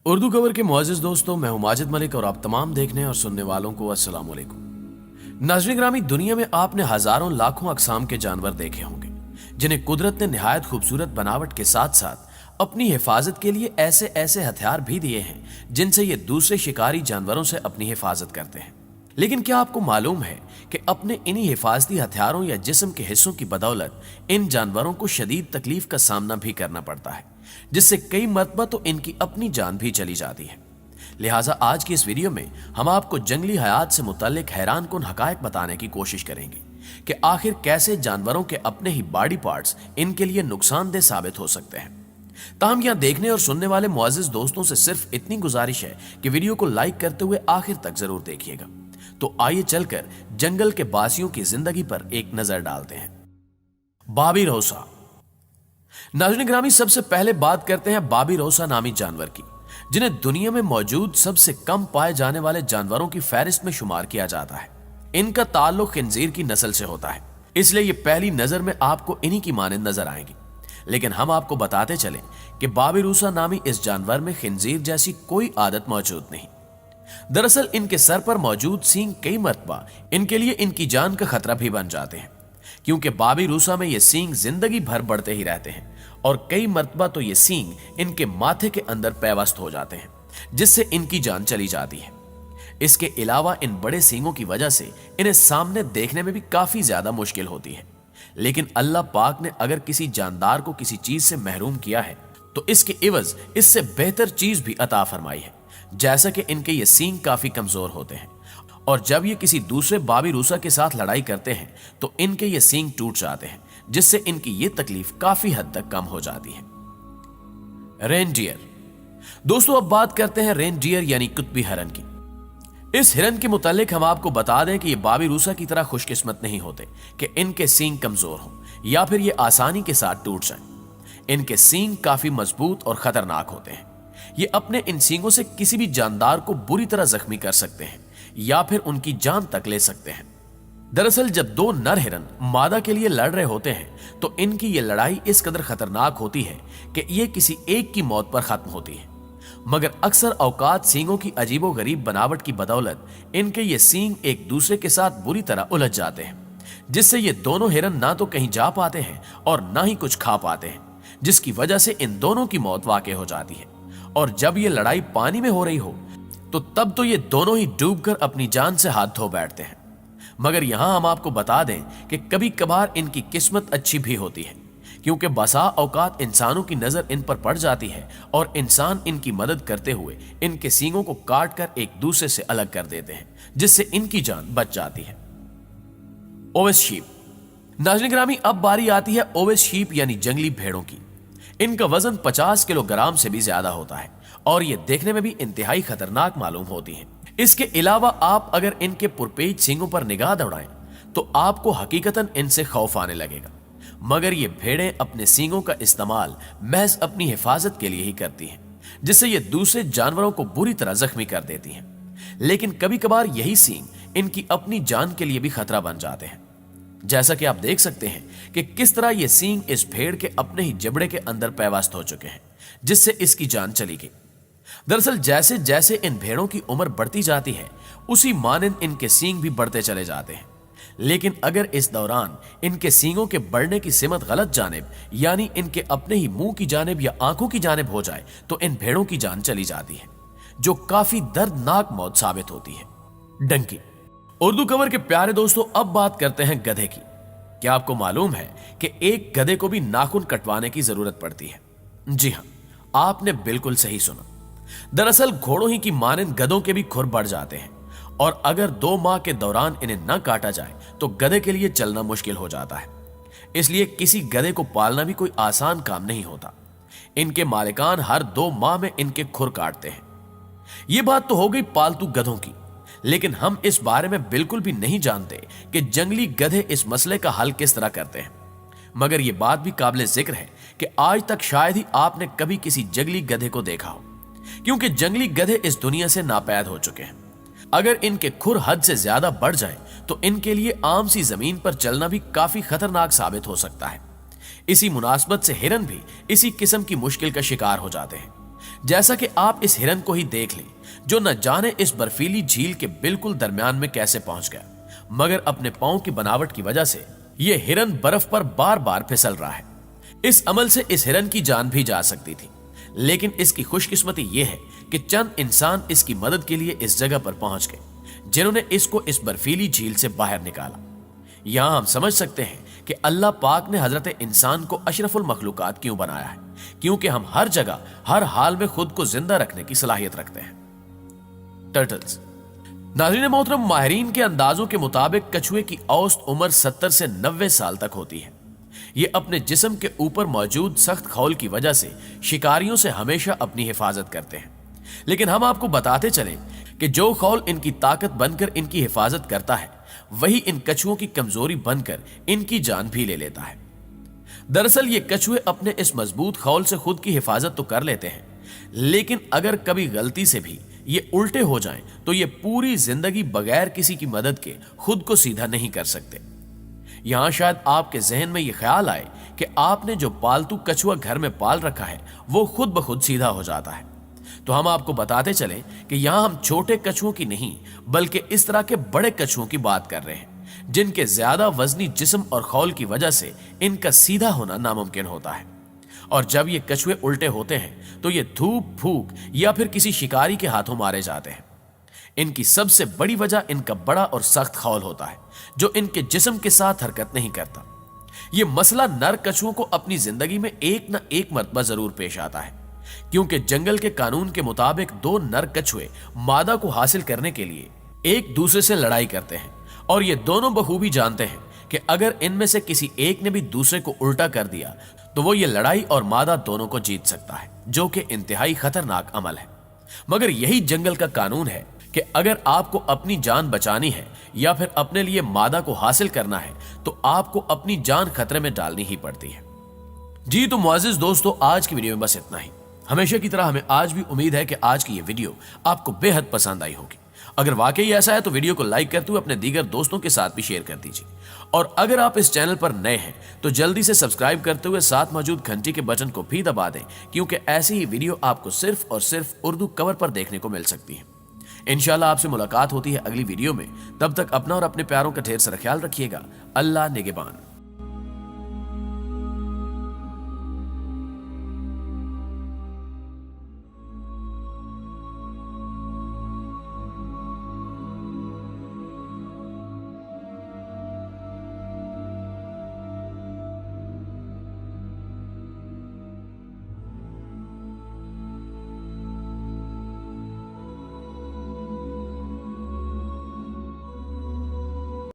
Urdu cover के मुअज़्ज़िज़ दोस्तों, मैं हूं माजिद मलिक और आप तमाम देखने और सुनने वालों को अस्सलाम वालेकुम। नाज़रीन ग्रामी, दुनिया में आपने हजारों लाखों अक़साम के जानवर देखे होंगे जिन्हें कुदरत ने निहायत खूबसूरत बनावट के साथ साथ अपनी हिफाजत के लिए ऐसे ऐसे हथियार भी दिए हैं जिनसे ये दूसरे शिकारी जानवरों से अपनी हिफाजत करते हैं। लेकिन क्या आपको मालूम है कि अपने इन्हीं हिफाजती हथियारों या जिस्म के हिस्सों की बदौलत इन जानवरों को शदीद तकलीफ का सामना भी करना पड़ता है, जिससे कई मरतबा तो इनकी अपनी जान भी चली जाती है। लिहाजा आज की इस वीडियो में हम आपको जंगली हयात से मुताल्लिक हैरान कुन हकायक बताने की कोशिश करेंगे कि आखिर कैसे जानवरों के अपने ही बॉडी पार्ट्स इनके लिए नुकसानदेह साबित हो सकते हैं। ताहम यहां देखने और सुनने वाले मुअज़्ज़िज़ दोस्तों से सिर्फ इतनी गुजारिश है कि वीडियो को लाइक करते हुए आखिर तक जरूर देखिएगा। तो आइए चलकर जंगल के बासियों की जिंदगी पर एक नजर डालते हैं। बाबिरोसा। नाज़रीन ग्रामी, सबसे पहले बात करते हैं बाबिरोसा नामी जानवर की, जिन्हें दुनिया में मौजूद सबसे कम पाए जाने वाले जानवरों की फहरिस्त में शुमार किया जाता है। इनका ताल्लुक खिंजीर की नस्ल से होता है, इसलिए ये पहली नजर में आपको इन्हीं की मानंद नजर आएंगी। लेकिन हम आपको बताते चलें कि बाबिरोसा नामी इस जानवर में खिंजीर जैसी कोई आदत मौजूद नहीं। दरअसल इनके सर पर मौजूद सींग कई मरतबा इनके लिए इनकी जान का खतरा भी बन जाते हैं, क्योंकि बाबिरोसा में ये सींग जिंदगी भर बढ़ते ही रहते हैं और कई मरतबा तो ये सींग इनके माथे के अंदर पैवस्त हो जाते हैं, जिससे इनकी जान चली जाती है। इसके अलावा इन बड़े सींगों की वजह से इन्हें सामने देखने में भी काफी ज्यादा मुश्किल होती है। लेकिन अल्लाह पाक ने अगर किसी जानदार को किसी चीज से महरूम किया है तो इसके इवज इससे बेहतर चीज भी अता फरमाई है, जैसा कि इनके ये सींग काफी कमजोर होते हैं और जब ये किसी दूसरे बाबिरोसा के साथ लड़ाई करते हैं तो इनके ये सींग टूट जाते हैं, जिससे इनकी ये तकलीफ काफी हद तक कम हो जाती है। रेनडियर। दोस्तों, अब बात करते हैं रेनडियर यानी कुत्बी हिरन की। इस हिरन के मुतालिक हम आपको बता दें कि ये बाबिरोसा की तरह खुशकिस्मत नहीं होते कि इनके सींग कमजोर हो या फिर ये आसानी के साथ टूट जाएं। इनके सींग काफी मजबूत और खतरनाक होते हैं। ये अपने इन सींगों से किसी भी जानदार को बुरी तरह जख्मी कर सकते हैं या फिर उनकी जान तक ले सकते हैं। दरअसल जब दो नर हिरन मादा के लिए लड़ रहे होते हैं तो इनकी ये लड़ाई इस कदर खतरनाक होती है कि ये किसी एक की मौत पर खत्म होती है। मगर अक्सर औकात सींगों की अजीबो गरीब बनावट की बदौलत इनके ये सींग एक दूसरे के साथ बुरी तरह उलझ जाते हैं, जिससे ये दोनों हिरन ना तो कहीं जा पाते हैं और ना ही कुछ खा पाते हैं, जिसकी वजह से इन दोनों की मौत वाक़ई हो जाती है। और जब ये लड़ाई पानी में हो रही हो तो तब तो ये दोनों ही डूबकर अपनी जान से हाथ धो बैठते हैं। मगर यहां हम आपको बता दें कि कभी कभार इनकी किस्मत अच्छी भी होती है, क्योंकि बसा औकात इंसानों की नजर इन पर पड़ जाती है और इंसान इनकी मदद करते हुए इनके सींगों को काट कर एक दूसरे से अलग कर देते हैं, जिससे इनकी जान बच जाती है। ओवेस शीप। नाज़रीन ग्रामी, अब बारी आती है ओवेस शीप यानी जंगली भेड़ों की। इनका वजन 50 किलोग्राम से भी ज्यादा होता है और ये देखने में भी इंतहाई खतरनाक मालूम होती हैं। इसके अलावा आप अगर इनके पुरपेच सींगों पर निगाह दौड़ाएं तो आपको हकीकतन इनसे खौफ आने लगेगा। मगर ये भेड़ें अपने सींगों का इस्तेमाल महज अपनी हिफाजत के लिए ही करती हैं, जिससे ये दूसरे जानवरों को बुरी तरह जख्मी कर देती हैं। लेकिन कभी कभार यही सींग इनकी अपनी जान के लिए भी खतरा बन जाते हैं, जैसा कि आप देख सकते हैं कि किस तरह ये सींग इस भेड़ के अपने ही जबड़े के अंदर पैवस्त हो चुके हैं, जिससे इसकी जान चली गई। दरअसल जैसे जैसे इन भेड़ों की उम्र बढ़ती जाती है उसी मानंद इनके सींग भी बढ़ते चले जाते हैं। लेकिन अगर इस दौरान इनके सींगों के बढ़ने की सिमत गलत जानिब यानी इनके अपने ही मुंह की जानिब या आंखों की जानिब हो जाए तो इन भेड़ों की जान चली जाती है, जो काफी दर्दनाक मौत साबित होती है। डंकी। उर्दू कवर के प्यारे दोस्तों, अब बात करते हैं गधे की। क्या आपको मालूम है कि एक गधे को भी नाखून कटवाने की जरूरत पड़ती है? जी हां, आपने बिल्कुल सही सुना। दरअसल घोड़ों ही की मानंद गधों के भी खुर बढ़ जाते हैं और अगर 2 माह के दौरान इन्हें न काटा जाए तो गधे के लिए चलना मुश्किल हो जाता है। इसलिए किसी गधे को पालना भी कोई आसान काम नहीं होता। इनके मालिकान हर 2 माह में इनके खुर काटते हैं। यह बात तो हो गई पालतू गधों की, लेकिन हम इस बारे में बिल्कुल भी नहीं जानते कि जंगली गधे इस मसले का हल किस तरह करते हैं। मगर यह बात भी काबिल जिक्र है कि आज तक शायद ही आपने कभी किसी जंगली गधे को देखा हो, क्योंकि जंगली गधे इस दुनिया से नापैद हो चुके हैं। अगर इनके खुर हद से ज्यादा बढ़ जाए तो इनके लिए आम सी जमीन पर चलना भी काफी खतरनाक साबित हो सकता है। इसी मुनासबत से हिरन भी इसी किस्म की मुश्किल का शिकार हो जाते हैं, जैसा कि आप इस हिरन को ही देख लें जो न जाने इस बर्फीली झील के बिल्कुल दरमियान में कैसे पहुंच गया, मगर अपने पांव की बनावट की वजह से यह हिरन बर्फ पर बार बार फिसल रहा है। इस अमल से इस हिरन की जान भी जा सकती थी, लेकिन इसकी खुशकिस्मती यह है कि चंद इंसान इसकी मदद के लिए इस जगह पर पहुंच गए जिन्होंने इसको इस बर्फीली झील से बाहर निकाला। यहां हम समझ सकते हैं कि अल्लाह पाक ने हजरत इंसान को अशरफुल मखलूकात क्यों बनाया है, क्योंकि हम हर जगह हर हाल में खुद को जिंदा रखने की सलाहियत रखते हैं। टर्टल्स। नाज़रीन मोहतरम, माहिरीन के अंदाजों के मुताबिक कछुए की औसत उम्र 70 से 90 साल तक होती है। ये अपने जिस्म के ऊपर मौजूद सख्त खौल की वजह से शिकारियों से हमेशा अपनी हिफाजत करते हैं, लेकिन हम आपको बताते चलें कि जो खौल इनकी ताकत बनकर इनकी हिफाजत करता है, वही इन कछुओं की कमजोरी बनकर इनकी जान भी ले लेता है। दरअसल ये कछुए अपने इस मजबूत खौल से खुद की हिफाजत तो कर लेते हैं, लेकिन अगर कभी गलती से भी ये उल्टे हो जाएं तो ये पूरी जिंदगी बगैर किसी की मदद के खुद को सीधा नहीं कर सकते। यहां शायद आपके जहन में ये ख्याल आए कि आपने जो पालतू कछुआ घर में पाल रखा है वो खुद ब खुद सीधा हो जाता है, तो हम आपको बताते चलें कि यहां हम छोटे कछुओं की नहीं बल्कि इस तरह के बड़े कछुओं की बात कर रहे हैं जिनके ज्यादा वजनी जिस्म और खौल की वजह से इनका सीधा होना नामुमकिन होता है। और जब ये कछुए उल्टे होते हैं तो ये धूप फूक या फिर किसी शिकारी के हाथों मारे जाते हैं। इनकी सबसे बड़ी वजह इनका बड़ा और सख्त खौल होता है जो इनके जिस्म के साथ हरकत नहीं करता। यह मसला नर कछुओं को अपनी जिंदगी में एक न एक मर्तबा जरूर पेश आता है, क्योंकि जंगल के कानून के मुताबिक दो नर कछुए मादा को हासिल करने के लिए एक दूसरे से लड़ाई करते हैं, और ये दोनों बखूबी जानते हैं कि अगर इनमें से किसी एक ने भी दूसरे को उल्टा कर दिया तो वो ये लड़ाई और मादा दोनों को जीत सकता है, जो कि इंतहाई खतरनाक अमल है। मगर यही जंगल का कानून है कि अगर आपको अपनी जान बचानी है या फिर अपने लिए मादा को हासिल करना है तो आपको अपनी जान खतरे में डालनी ही पड़ती है। जी तो मुअज़्ज़िज़ दोस्तों, आज की वीडियो में बस इतना ही। हमेशा की तरह हमें आज भी उम्मीद है कि आज की ये वीडियो आपको बेहद पसंद आई होगी। अगर वाकई ऐसा है तो वीडियो को लाइक करते हुए अपने दीगर दोस्तों के साथ भी शेयर कर दीजिए, और अगर आप इस चैनल पर नए हैं तो जल्दी से सब्सक्राइब करते हुए साथ मौजूद घंटी के बटन को भी दबा दें, क्योंकि ऐसी ही वीडियो आपको सिर्फ और सिर्फ उर्दू कवर पर देखने को मिल सकती है। इंशाल्लाह आपसे मुलाकात होती है अगली वीडियो में। तब तक अपना और अपने प्यारों का ढेर सारा ख्याल रखिएगा। अल्लाह निगहबान।